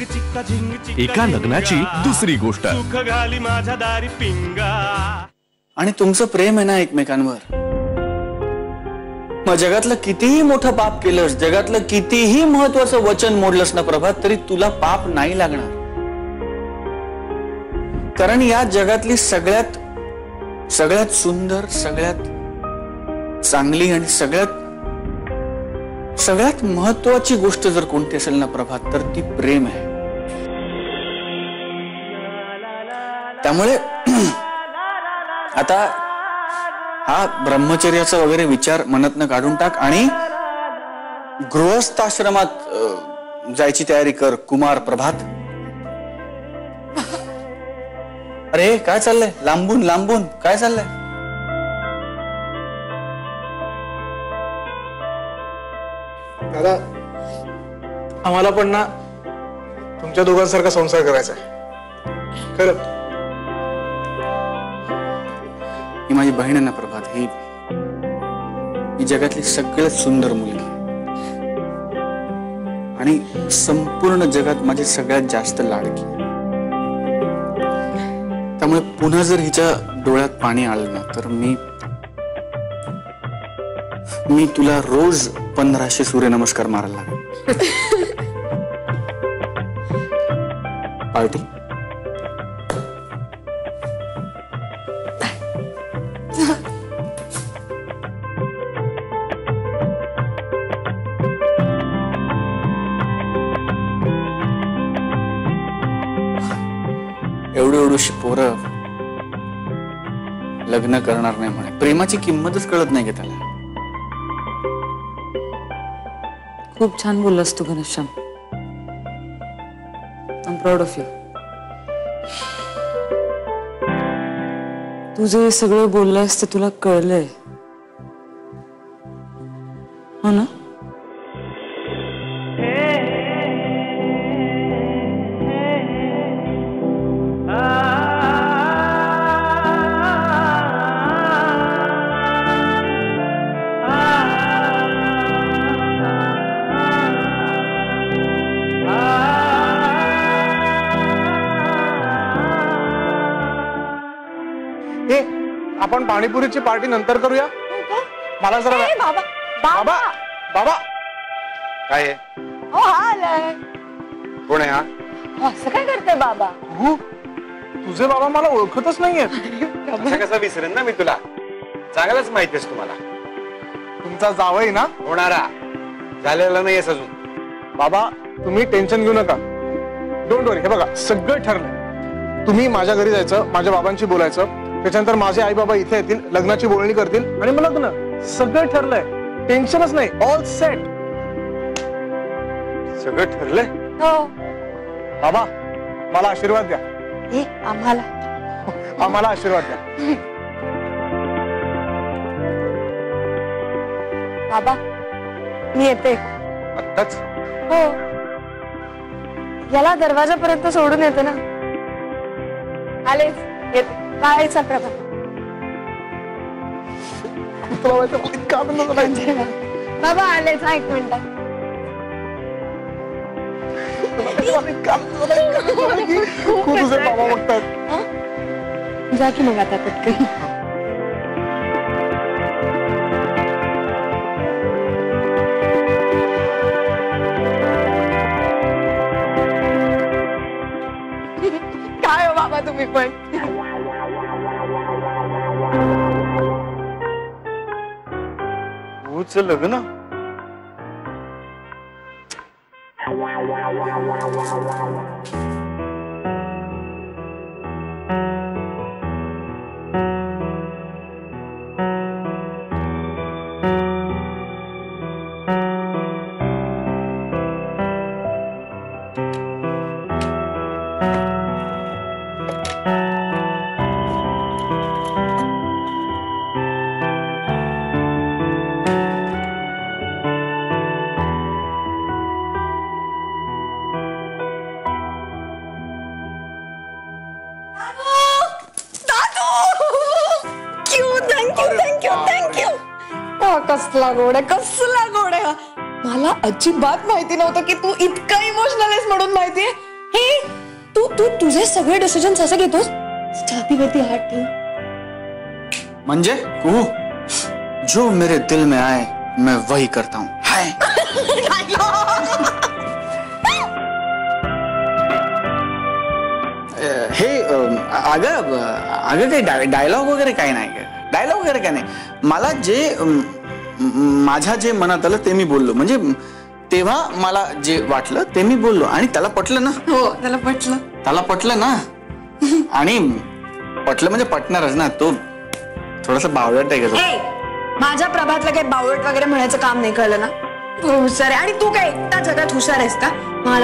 एका लग्नाची दुसरी गोष्ट. सुख घाली माझ्या दारी पिंगा. आणि तुमचं प्रेम आहे ना एकमेकांवर. मग जगातलं कितीही मोठं पाप केलंस, जगातलं कितीही महत्वाचं वचन मोडलंस ना प्रभात, तरी तुला पाप नाही लागणार. कारण या जगातली सगळ्यात सुंदर, सगळ्यात चांगली आणि सगळ्यात महत्वाची गोष्ट जर कोणती असेल ना प्रभात, तर ती प्रेम आहे. त्यामुळे आता हा ब्रह्मचर्याचा वगैरे विचार मनातनं काढून टाक आणि गृहस्थ आश्रमात जायची तयारी कर. कुमार प्रभात. अरे काय चाललंय? लांबून लांबून काय चाललंय? दादा, आम्हाला पण ना तुमच्या दोघांसारखा संसार करायचा आहे. खरं ही माझी बहीण आहे ना प्रभात, ही जगातली सगळ्यात सुंदर मुलगी आणि संपूर्ण जगात माझी सगळ्यात जास्त लाडकी. त्यामुळे पुन्हा जर हिच्या डोळ्यात पाणी आलं ना, तर मी तुला रोज 1500 सूर्यनमस्कार मारायला लागेल. पार्टी. एवढी पोरं लग्न करणार नाही म्हणे. प्रेमाची किंमतच कळत नाही का त्याला. खूप छान बोललास तू Ghanshyam. I am proud of you. तू जे सगळं बोललास ते तुला कळलंय हो ना? आपण पाणीपुरीची पार्टी नंतर करूया. मला जरा बाबा बाबा बाबा काय आहे? कोण आहे हा? असं काय करते बाबा? तुझे बाबा मला ओळखतच नाहीये. कसं विसरेन ना मी तुला. चांगलंच माहितीस तुम्हाला. तुमचा जावई ना होणारा. झालेला नाहीयेस अजून. बाबा तुम्ही टेन्शन घेऊ नका. डोंट वरी. हे बघा सगळं ठरलंय. तुम्ही माझ्या घरी जायचं, माझ्या बाबांशी बोलायचं, त्याच्यानंतर माझे आई बाबा इथे येतील, लग्नाची बोलणी करतील आणि मग लग्न. सगळं ठरलंय. टेन्शनच नाही. All set. सगळं ठरलंय. हो. बाबा मला आशीर्वाद द्या. आम्हाला आशीर्वाद द्या. बाबा मी येते. आत्ताच? हो. याला दरवाजापर्यंत सोडून येते ना. आलेच. येते. कायचा प्रभात. बाबा आलेच. एक मिनिट. तुझे बाबा बघतात. जा की मग आता पटकन. काय हो बाबा तुम्ही पण. तूच लग्न. कसला गोड आहे, कसला गोड आहे. मला अजिबात माहिती नव्हतं की तू इतका इमोशनल आहेस म्हणून. माहितीये हे तू तू तुझे सगळे डिसिजन असं घेतोस छातीवरती हात ठेवून. म्हणजे कुहू, जो मेरे दिल में आए मैं वही करता हूँ. हाय हे अगं काही डायलॉग वगैरे काय नाही, डायलॉग वगैरे काय नाही. मला जे माझ्या जे मनात आलं ते मी बोललो. म्हणजे तेव्हा मला जे वाटलं ते मी बोललो आणि त्याला पटलं ना. हो त्याला पटलं. त्याला पटलं ना. आणि पटलं म्हणजे पटणारच ना. तो थोडासा बावळट आहे का. माझ्या प्रभातला काही बावळट वगैरे म्हणायचं काम नाही, कळलं ना. तू हुशार आहे आणि तू काय एकटा जगात हुशार आहेस का.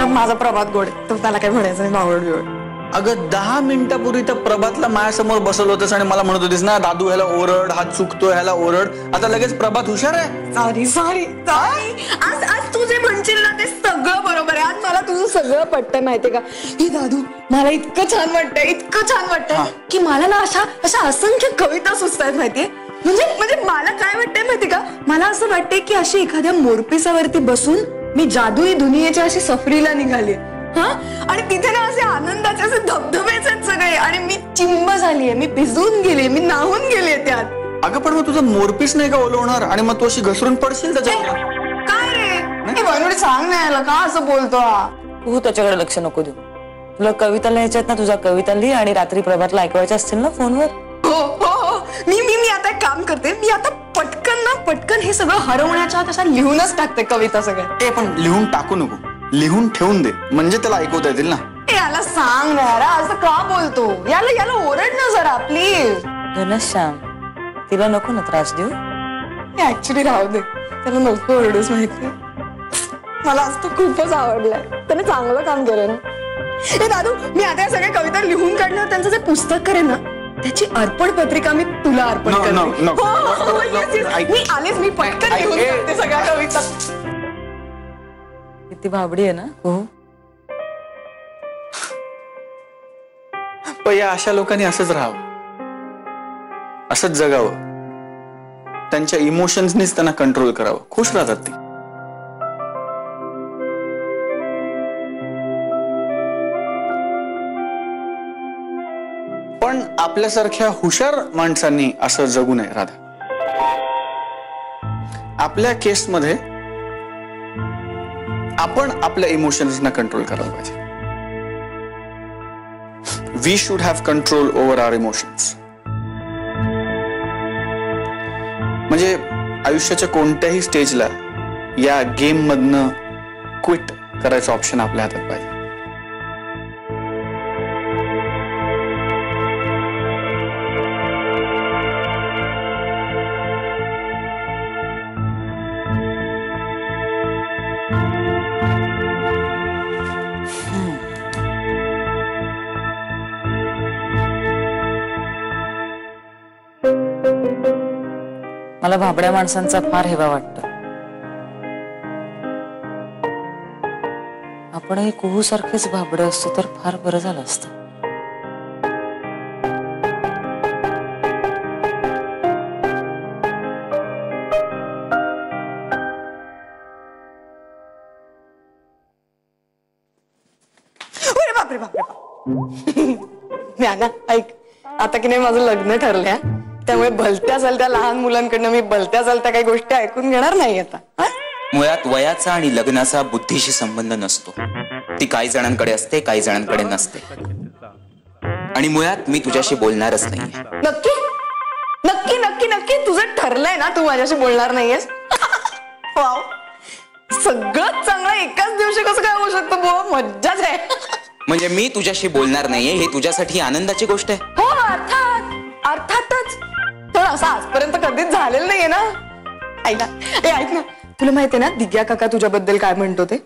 माझा प्रभात गोड आहे, तो त्याला काही म्हणायचं नाही बावळट बिवळ. अगं 10 मिनिटापूर्वी तर प्रभातला माझ्यासमोर बसवलं होतंस आणि मला म्हणत होतीस ना, दादू ह्याला ओरड, हा चुकतो ह्याला ओरड. आता लगेच प्रभात हुशार आहे. Sorry sorry sorry. आज तू जे म्हणशील ना ते सगळं बरोबर आहे. आज मला तुझं सगळं पटतंय माहितीये का. हे दादू मला इतकं छान वाटतंय की मला ना अशा असंख्य कविता सुचतायत माहितीये. म्हणजे मला काय वाटतंय माहितीये का, मला असं वाटतंय की अशी एखाद्या मोरपिसावरती बसून मी जादुई दुनियेच्या अशी सफरीला निघाली. आणि तिथे ना असे आनंदाचे असे धबधबेच आहेत सगळे आणि मी चिंब झालीये, मी भिजून गेले, मी नाहून गेले त्यात. अगं पण मग तुझं मोरपीस नाही का ओलवणार आणि मग तू अशी घसरून पडशील त्याच्यावर. काय रे बनवडी सांग नाही आला का असं बोलतो. तू त्याच्याकडे लक्ष नको देऊ. तुला कविता लिहायच्यात ना, तुझ्या कविता लिही आणि रात्री प्रभातला ऐकवायच्या असतील ना फोनवर. हो मी आता एक काम करते. मी आता पटकन हे सगळं हरवण्याच्या तशा लिहूनच टाकते कविता सगळ्या. ते पण लिहून टाकू नको, लिहून ठेवून दे म्हणजे त्याला ऐकवता येतील ना. याला सांग ना यार, असं का बोलतो. याला ओरड ना जरा प्लीज. घनश्याम, तिला नको ना त्रास देऊ. ऍक्च्युली राहू दे, त्याला नको ओरडूच. माहिती मला आज तो खूपच आवडलाय. त्याने चांगलं काम केलं ना. हे दादू, मी आता या सगळ्या कविता लिहून काढल्यावर त्यांचं जे पुस्तक करेन ना, त्याची अर्पण पत्रिका मी तुला अर्पण करते. मी आलेच, मी पटकन लिहून काढते सगळ्या कविता. किती भाबडी आहे ना. हो पण या अशा लोकांनी असंच राहावं, असंच जगावं. त्यांच्या इमोशन्सनीच त्यांना कंट्रोल करावं. खुश राहतात ती. पण आपल्यासारख्या हुशार माणसांनी असं जगू नये राधा. आपल्या केसमध्ये आपण आपल्या इमोशन्सना कंट्रोल करायला पाहिजे. We should have control over our emotions. म्हणजे आयुष्याच्या कोणत्याही स्टेजला या गेम मधनं क्विट करायचं ऑप्शन आपल्या हातात पाहिजे. मला भाबड्या माणसांचा फार हेवा वाटतो. आपणही कुहू सारखेच भाबडे असतो तर फार बरं झालं असतं. ज्ञाना ऐक, आता की नाही माझं लग्न ठरलंय, त्यामुळे भलत्या चालत्या लहान मुलांकडनं मी भलत्या चालत्या काही गोष्टी ऐकून घेणार नाही आता. मुळात वयाचा आणि लग्नाचा बुद्धीशी संबंध नसतो. ती काही जणांकडे असते, काही जणांकडे नसते. आणि मुळात मी तुझ्याशी बोलणारच नाहीये. नक्की नक्की नक्की नक्की तुझं ठरलंय ना, तू माझ्याशी बोलणार नाहीयेस. वाव, सगळं चांगलं एकाच दिवशी कसं काय होऊ शकतं. बुवा मज्जाच आहे. म्हणजे मी तुझ्याशी बोलणार नाहीये हे तुझ्यासाठी आनंदाची गोष्ट आहे. हो अर्थातच. तर असं आजपर्यंत कधीच झालेलं नाहीये ना. ऐक ना, तुला माहितीये ना दिग्या काका तुझ्याबद्दल काय म्हणतो ते.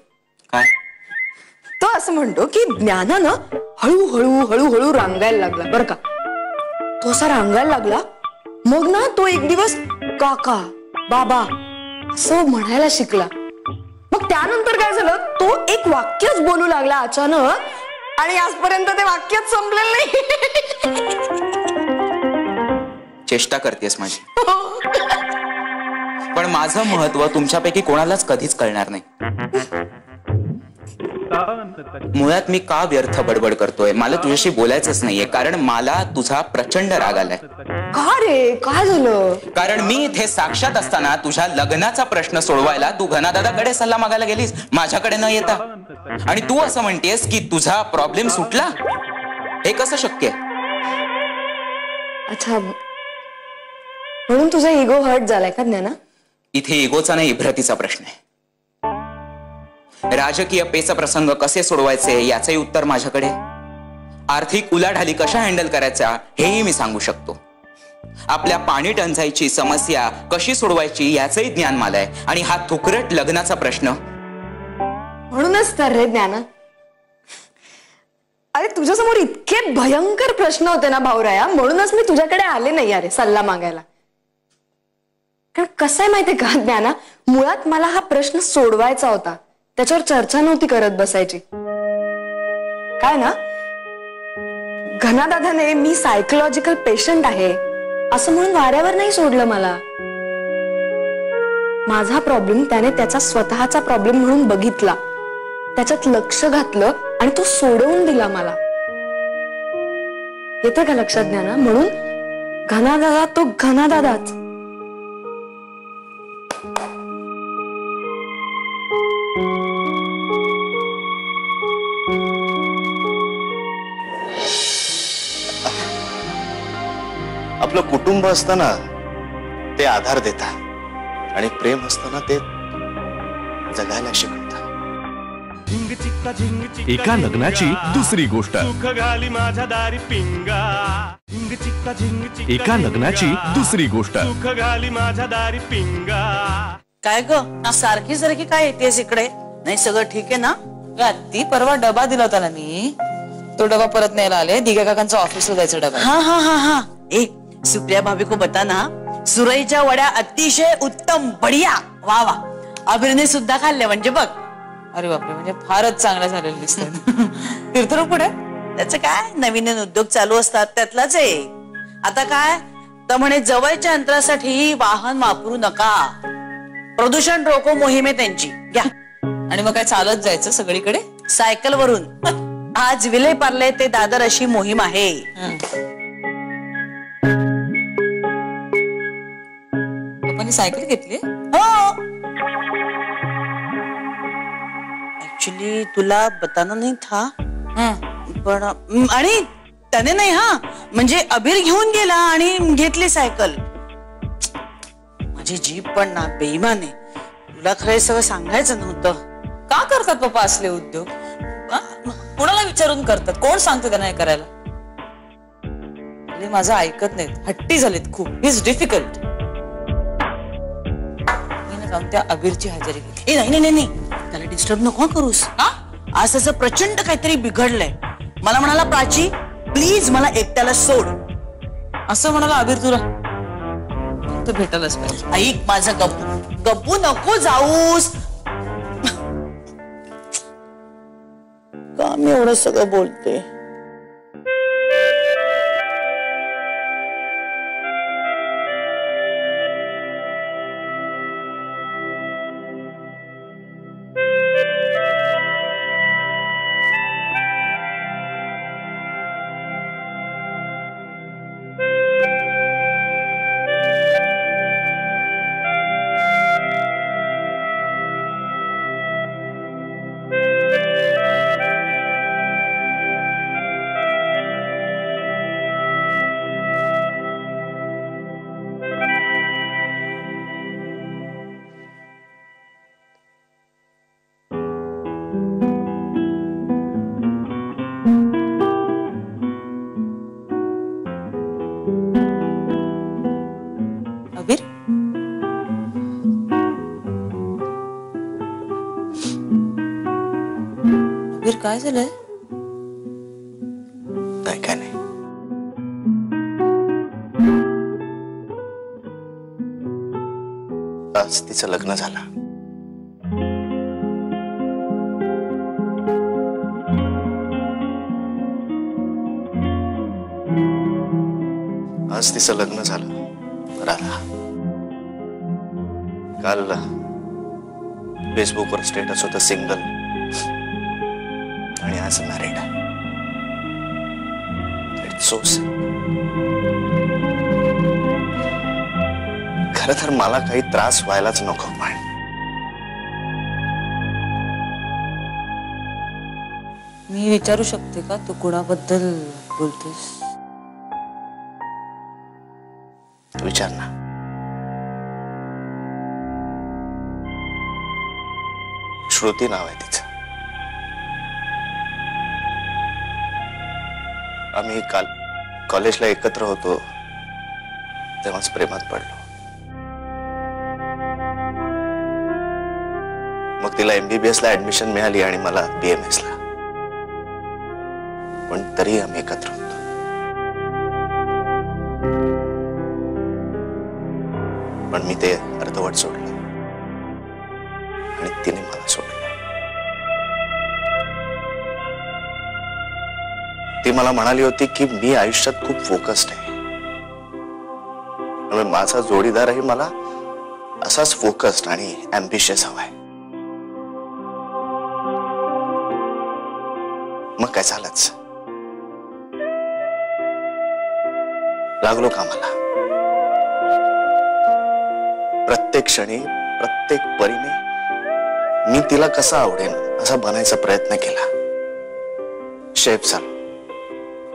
काय? तो असं म्हणतो की ज्ञानानं हळूहळू रांगायला लागला बरं का. तो असा रांगायला लागला, मग ना तो एक दिवस काका बाबा असं म्हणायला शिकला. मग त्यानंतर काय झालं, तो एक वाक्यच बोलू लागला अचानक आणि आजपर्यंत ते वाक्यच संपलेलं नाही. चेष्टा करतेस माझी. पण माझं महत्व तुमच्यापैकी कोणालाच कधीच कळणार नाही. मुळात मी का व्यर्थ बडबड करतोय, मला तुझ्याशी बोलायचंच नाहीये, कारण मला तुझा प्रचंड राग आलाय. का रे, काय झालं? कारण मी इथे साक्षात असताना तुझ्या लग्नाचा प्रश्न सोडवायला तू घनादादाकडे सल्ला मागायला गेलीस, माझ्याकडे न येता. आणि तू असं म्हणतेस की तुझा प्रॉब्लेम सुटला. हे कसं शक्य आहे? अच्छा, म्हणून तुझा इगो हर्ट झालाय का ज्ञाना? इथे इगोचा नाही, इब्रतीचा प्रश्न आहे. राजकीय पेच प्रसंग कसे सोडवायचे याचंही उत्तर माझ्याकडे. आर्थिक उलाढाली कशा हँडल करायच्या हेही मी सांगू शकतो. आपल्या पाणी टंचाईची समस्या कशी सोडवायची याचंही ज्ञान मला आहे. आणि हा थुकरट लग्नाचा प्रश्न, म्हणूनच तर रे ज्ञाना, अरे तुझ्यासमोर इतके भयंकर प्रश्न होते ना भाऊराया, म्हणूनच मी तुझ्याकडे आले नाही अरे सल्ला मागायला. कारण कसं आहे माहितीये का ज्ञाना, मुळात मला हा प्रश्न सोडवायचा होता, त्याच्यावर चर्चा नव्हती करत बसायची. काय ना, घनादादाने मी सायकोलॉजिकल पेशंट आहे असं म्हणून वाऱ्यावर नाही सोडलं मला. माझा प्रॉब्लेम त्याने त्याचा स्वतःचा प्रॉब्लेम म्हणून बघितला, त्याच्यात लक्ष घातलं आणि तो सोडवून दिला मला. येते का लक्षात ज्ञाना? म्हणून घनादादा तो घनादादाच. आपलं कुटुंब असताना ते आधार देतात आणि प्रेम असताना ते जगायला शिकवतात. एका लग्नाची दुसरी गोष्ट. सुख घाली माझ्या दारी पिंगा. एका लग्नाची दुसरी गोष्ट. सुख घाली माझ्या दारी पिंगा. काय ग, सारखी सारखी काय येतेस इकडे? नाही सगळं ठीक आहे ना? ती परवा डबा दिला होता ना मी, तो डबा परत न्यायला आले. दिघे काकांचा ऑफिसला जायचा डबा. हाँ हाँ हाँ हाँ. ए सुप्रिया भाभी को बताना, सुरईच्या वड्या अतिशय उत्तम, बढिया, वा वा. अभिरने सुद्धा खाल्ले म्हणजे बघ. अरे बापरे, म्हणजे फारच चांगलं झालेलं दिसतंय. तीर्थरूप कुठे? त्याचं काय, नवीन उद्योग चालू असतात त्यातलाच आहे. आता काय तर म्हणे, जवळच्या अंतरासाठी वाहन वापरू नका, प्रदूषण रोको मोहीम आहे त्यांची. घ्या. आणि मग काय चालत जायचं सगळीकडे? सायकल वरून. आज विले पार्ले ते दादर अशी मोहीम आहे. आपण सायकल घेतली? हो. ऍक्च्युली तुला बताना नहीं था, पण आणि त्याने नाही, हा म्हणजे अबीर घेऊन गेला आणि घेतली सायकल. माझी जीभ पण ना बेईमान आहे. तुला खरं सगळं सांगायचं नव्हतं. का करतात पप्पा असले उद्योग? कोणाला विचारून करतात? कोण सांगतो त्यांना हे करायला? माझं ऐकत नाहीत, हट्टी झालेत खूप. Is difficult. जाऊन त्या अबीरची हजेरी घेतली. नाही नाही नाही, त्याला डिस्टर्ब नको करूस. आज त्याचं प्रचंड काहीतरी बिघडलंय. मला म्हणाला, प्राची प्लीज मला एकट्याला सोड. असं म्हणाला अबीर तुला? तर भेटायलाच पाहिजे. ऐक माझं गप्पू, गप्पू नको जाऊस. का मी एवढं सगळं बोलते? काय झालंय? नाही काय नाही. आज तिचं लग्न झालं. आज तिचं लग्न झालं. राधा काल फेसबुकवर स्टेटस होतं सिंगल. आज मॅरिड आहे. इट्स सो खरं तर मला काही त्रास व्हायलाच नको, पण मी विचारू शकते का तू कोणाबद्दल बोलतेस? विचार ना. श्रुती नाव आहे तिचं. आम्ही काल कॉलेजला एकत्र होतो तेव्हाच प्रेमात पडलो. मग तिला MBBS ला ऍडमिशन मिळाली आणि मला BMS ला. पण तरी आम्ही एकत्र होतो. पण मी ते अर्धवट सोडलं आणि तिने मला सोडलं. ती मला म्हणाली होती की मी आयुष्यात खूप फोकस्ड आहे, त्यामुळे माझा जोडीदारही मला असाच फोकस्ड आणि ॲम्बिशियस हवाय. मग काय झालंच, लागलो कामाला. प्रत्येक क्षणी प्रत्येक परीने मी तिला कसा आवडेन असा बनायचा प्रयत्न केला. शेफ झालो,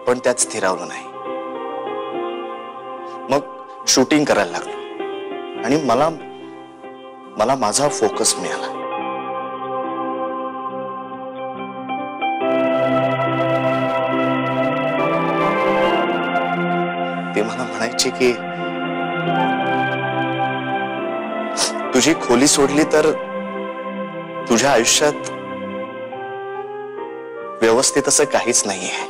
पण त्यात स्थिरावलो नाही. मग शूटिंग करायला लागलो आणि मला माझा फोकस मिळाला. ती मला म्हणायची की तुझी खोली सोडली तर तुझ्या आयुष्यात व्यवस्थित असं काहीच नाहीये.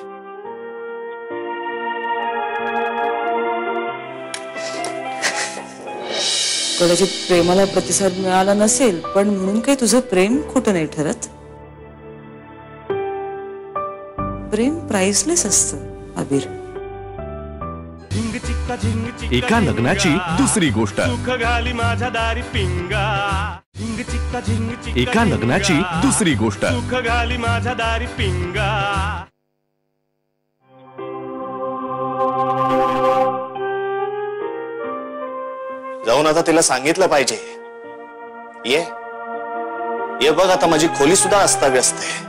कदाचित प्रेमाला प्रतिसाद मिळाला नसेल, पण म्हणून काही तुझं प्रेम खोटं नाही ठरत. प्रेम प्राइसलेस असतं अबीर. एका लग्नाची दुसरी गोष्ट. सुख घाली माझ्या दारी पिंगा. झिंग चिक्का झिंग चिक्का. एका लग्नाची दुसरी गोष्ट. सुख घाली माझ्या दारी पिंगा. जाऊन आता तिला सांगितलं पाहिजे, ये बघ आता माझी खोली सुद्धा अस्ताव्यस्त आहे.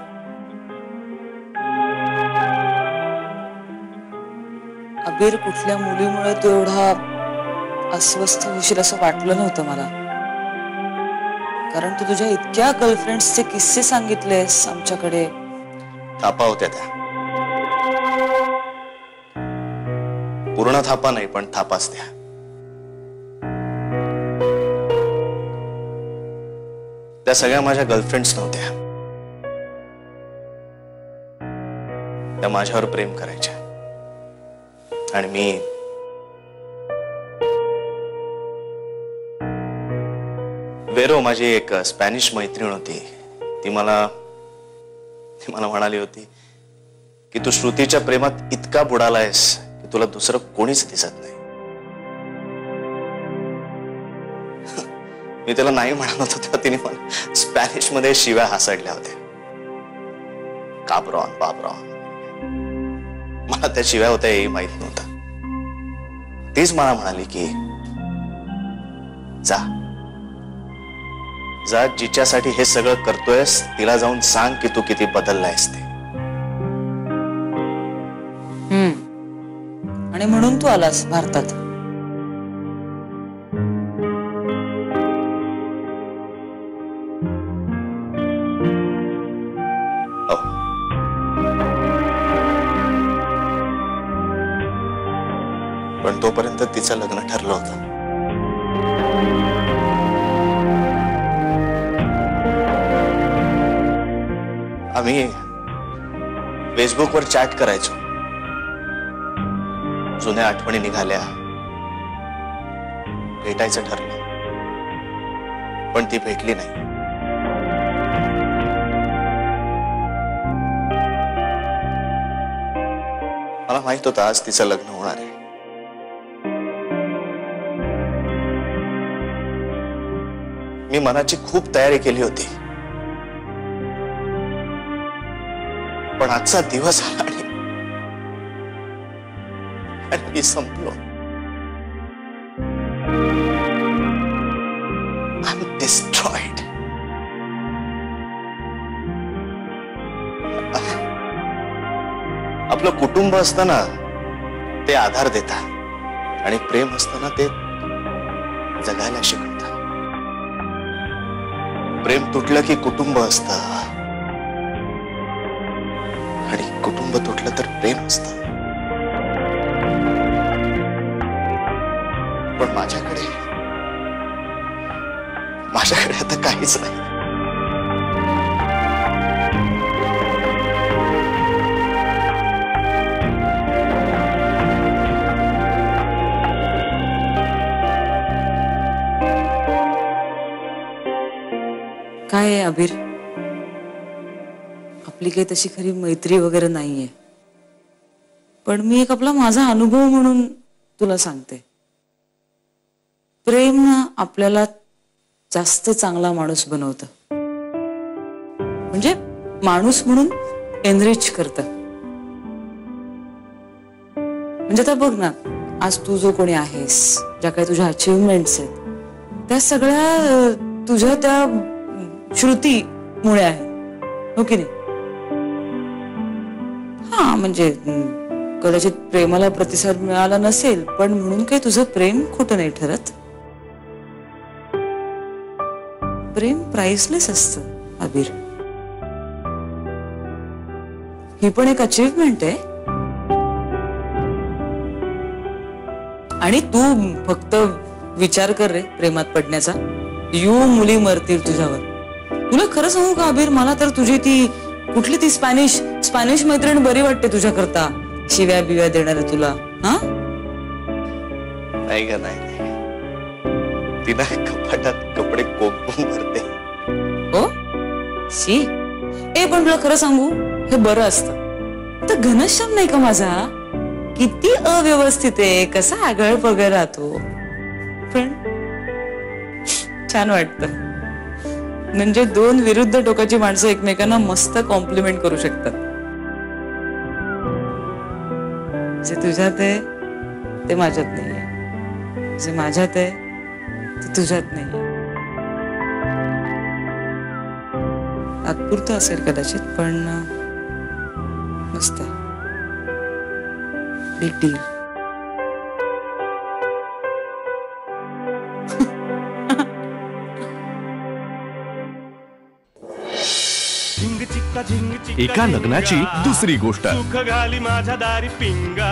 अबीर, कुठल्या मुलीमुळे तू एवढा अस्वस्थ होशील असं वाटलं नव्हतं मला. कारण तू तुझ्या इतक्या गर्लफ्रेंड्सचे किस्से सांगितलेस आमच्याकडे. थापा होत्या त्या. पूर्ण थापा नाही, पण थापाच त्या. त्या सगळ्या माझ्या गर्लफ्रेंड्स नव्हत्या. त्या माझ्यावर प्रेम करायच्या आणि मी वेरो, माझी एक स्पॅनिश मैत्रीण होती, ती मला म्हणाली होती की तू श्रुतीच्या प्रेमात इतका बुडालायस की तुला दुसरं कोणीच दिसत नाही. मी त्याला नाही म्हणत होतो तेव्हा तिने मला स्पॅनिश मध्ये शिव्या हासडल्या होत्या. काब्रॉन बाब्रॉन. मला त्या शिव्या होत्या हेही माहित नव्हतं. तीच मला म्हणाली की जा जा, जिच्यासाठी हे सगळं करतोयस तिला जाऊन सांग की तू किती बदललायस ते. आणि म्हणून तू आलास भारतात. पण तोपर्यंत तिचं लग्न ठरलं होतं. आम्ही फेसबुकवर चॅट करायचो. जुन्या आठवणी निघाल्या, भेटायचं ठरलं, पण ती भेटली नाही. मला माहित होतं आज तिचं लग्न होणार आहे. मी मनाची खूप तयारी केली होती, पण आजचा दिवस आला आणि मी संपलो. I'm destroyed. आपलं कुटुंब असताना ते आधार देतात आणि प्रेम असताना ते जगायला शिकवतात. प्रेम तुटलं की कुटुंब असतं आणि कुटुंब तुटलं तर प्रेम असतं. पण माझ्याकडे आता काहीच नाही. काय आहे अबीर, आपली काही तशी खरी मैत्री वगैरे नाहीये, पण मी एक आपला माझा अनुभव म्हणून तुला सांगते. प्रेम ना आपल्याला जास्त चांगला माणूस बनवतं, म्हणजे माणूस म्हणून एनरिच करतं. म्हणजे आता बघ ना, आज तू जो कोणी आहेस, ज्या काही तुझ्या अचिव्हमेंट्स आहेत, त्या सगळ्या तुझ्या त्या श्रुतीमुळे आहे, हो की नाही? हा, म्हणजे कदाचित प्रेमाला प्रतिसाद मिळाला नसेल, पण म्हणून काही तुझं प्रेम खोटं नाही ठरत. प्रेम प्राइसलेस असतं अबीर. ही पण एक अचिव्हमेंट आहे. आणि तू फक्त विचार कर रे प्रेमात पडण्याचा, मुली मरतील तुझ्यावर. तुला खरं सांगू का अबीर, मला तर तुझी ती कुठली ती स्पॅनिश मैत्रीण बरी वाटते तुझ्या करता, शिव्या बिव्या देणार तुला. हा नाही का? नाही, तिला कपाटात कपडे कोंबून भरते. हो शी. ए पण तुला खरं सांगू, हे बरं असतं. तर घनश्याम नाही का माझा, किती अव्यवस्थित आहे, कसा आगळ पगळ राहतो, पण छान वाटतं. म्हणजे दोन विरुद्ध टोकाची माणसं एकमेकांना मस्त कॉम्प्लिमेंट करू शकतात. जे तुझ्यात आहे ते माझ्यात नाहीये, जे माझ्यात आहे ते तुझ्यात नाहीये. तात्पुरतं असेल कदाचित, पण मस्त आहे. Big deal. एका लग्नाची दुसरी गोष्ट. सुख घाली माझ्या दारी पिंगा.